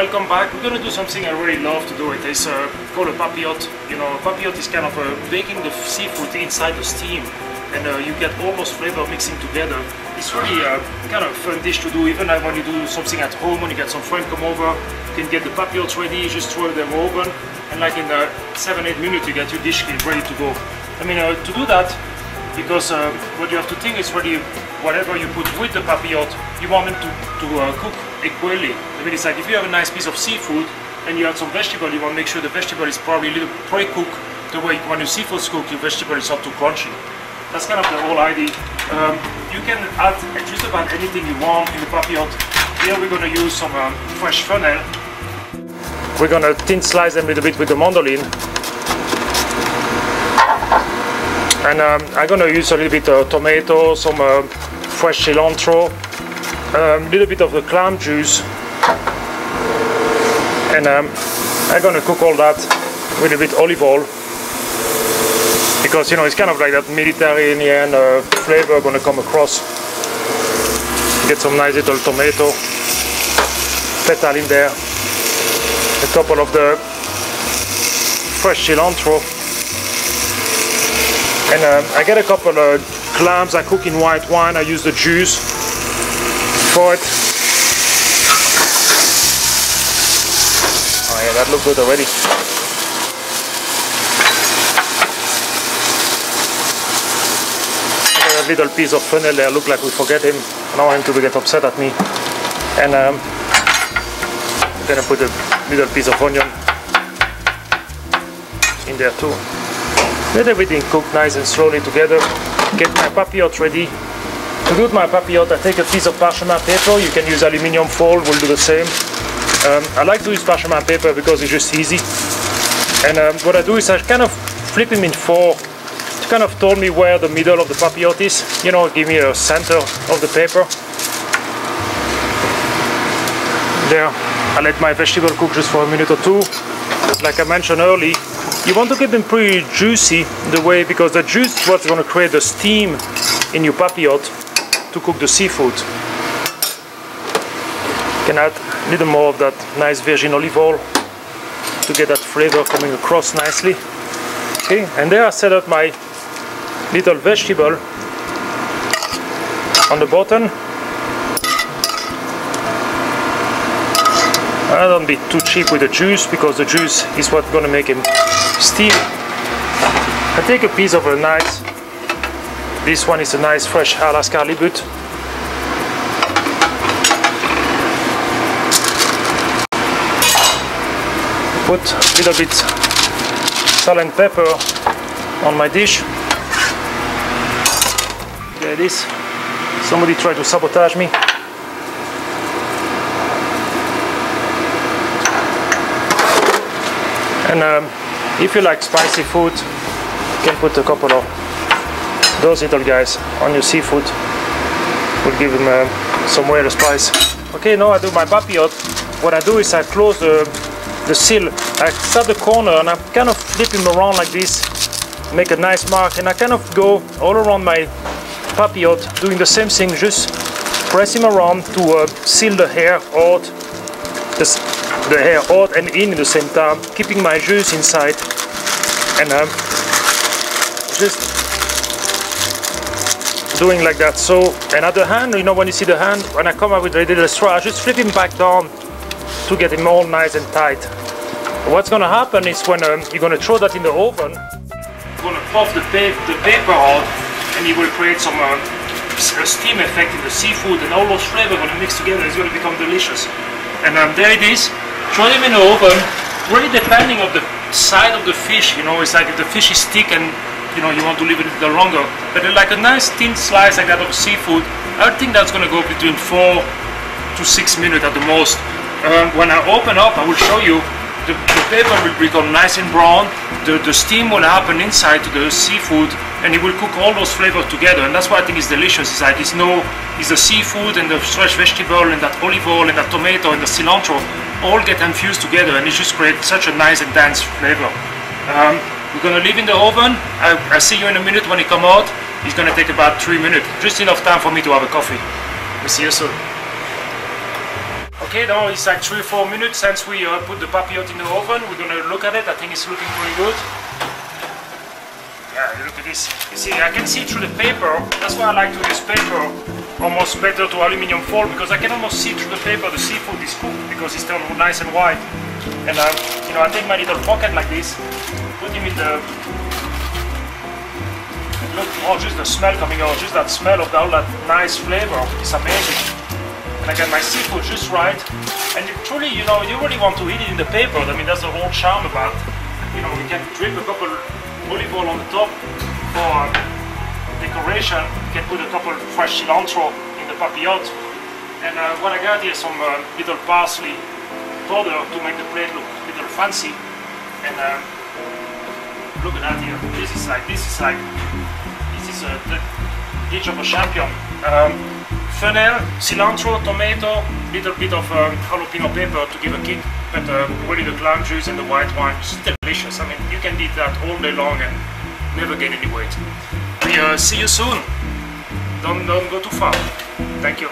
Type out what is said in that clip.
welcome back. We're gonna do something I really love to do. It is called a papillotte. You know, a papillotte is kind of baking the seafood inside the steam, and you get all those flavors mixing together. It's really kind of a fun dish to do, even when you do something at home, when you get some friends come over, you can get the papillotes ready, just throw them oven, and like in 7-8 minutes you get your dish ready to go. I mean, to do that, because what you have to think is really whatever you put with the papillotte, you want them to cook equally. I mean, it's like if you have a nice piece of seafood and you add some vegetable, you want to make sure the vegetable is probably a little pre-cooked, the way when your seafood's cooked, your vegetable is not too crunchy. That's kind of the whole idea. You can add just about anything you want in the papillotte. Here we're going to use some fresh fennel. We're going to thin slice them a little bit with the mandolin. And I'm going to use a little bit of tomato, some fresh cilantro, a little bit of the clam juice, and I'm going to cook all that with a bit of olive oil, because you know it's kind of like that Mediterranean flavor going to come across. Get some nice little tomato petal in there, a couple of the fresh cilantro. And I get a couple of clams I cook in white wine. I use the juice for it. Oh yeah, that looks good already. A little piece of fennel there, look like we forget him. I don't want him to get upset at me. And I'm gonna put a little piece of onion in there too. Let everything cook nice and slowly together. Get my papillotte ready. To do my papillotte, I take a piece of parchment paper. You can use aluminium foil, we'll do the same. I like to use parchment paper because it's just easy. And what I do is I kind of flip him in four to kind of tell me where the middle of the papillotte is. You know, give me a center of the paper. There, I let my vegetable cook just for a minute or two. Like I mentioned earlier, you want to get them pretty juicy the way, because the juice is what's going to create the steam in your papillotte to cook the seafood. You can add a little more of that nice virgin olive oil to get that flavor coming across nicely. Okay, and there I set up my little vegetable on the bottom. I don't be too cheap with the juice, because the juice is what's going to make him steam. I take a piece of a nice, this one is a nice fresh Alaska Halibut. Put a little bit salt and pepper on my dish. There it is. Somebody tried to sabotage me. And if you like spicy food, you can put a couple of those little guys on your seafood. We'll give them some weird spice. Okay, now I do my papillotte. What I do is I close the seal. I start the corner and I kind of flip him around like this, make a nice mark, and I kind of go all around my papillotte, doing the same thing, just press him around to seal the hair out. The hair out and in at the same time, keeping my juice inside, and just doing like that. So, and at the hand, you know, when you see the hand, when I come up with a little straw, I just flip him back down to get him all nice and tight. What's going to happen is when you're going to throw that in the oven, you're going to puff the paper out, and it will create some steam effect in the seafood, and all those flavors are going to mix together. It's going to become delicious. And there it is. Throw them in the oven, really depending on the side of the fish. You know, it's like if the fish is thick and you know you want to leave it a little longer, but like a nice thin slice like that of seafood, I think that's going to go between 4 to 6 minutes at the most. When I open up, I will show you the paper will become nice and brown, the steam will happen inside to the seafood, and it will cook all those flavors together, and that's why I think it's delicious. It's like it's the seafood and the fresh vegetable and that olive oil and that tomato and the cilantro all get infused together, and it just creates such a nice and dense flavor. We're gonna leave in the oven. I see you in a minute when it come out. It's gonna take about 3 minutes, just enough time for me to have a coffee. We'll see you soon. Okay, now it's like 3 or 4 minutes since we put the papillote in the oven. We're gonna look at it. I think it's looking pretty good. Yeah, look at this. You see, I can see through the paper. That's why I like to use paper almost better to aluminum foil, because I can almost see through the paper the seafood is cooked because it's turned nice and white. And you know, I take my little pocket like this, put him in the. And look, oh, just the smell coming out, just that smell of all that nice flavor. It's amazing. And I get my seafood just right. And truly, you know, you really want to eat it in the paper. I mean, that's the whole charm about. You know, we can drip a couple olive oil on the top for decoration. You can put a couple fresh cilantro in the papillote. And what I got here is some little parsley powder to make the plate look a little fancy. And look at that here. This is the dish of a champion. Fennel, cilantro, tomato, little bit of jalapeno pepper to give a kick, but really the clam juice and the white wine, it's delicious. I mean, you can eat that all day long and never gain any weight. We see you soon. Don't go too far. Thank you.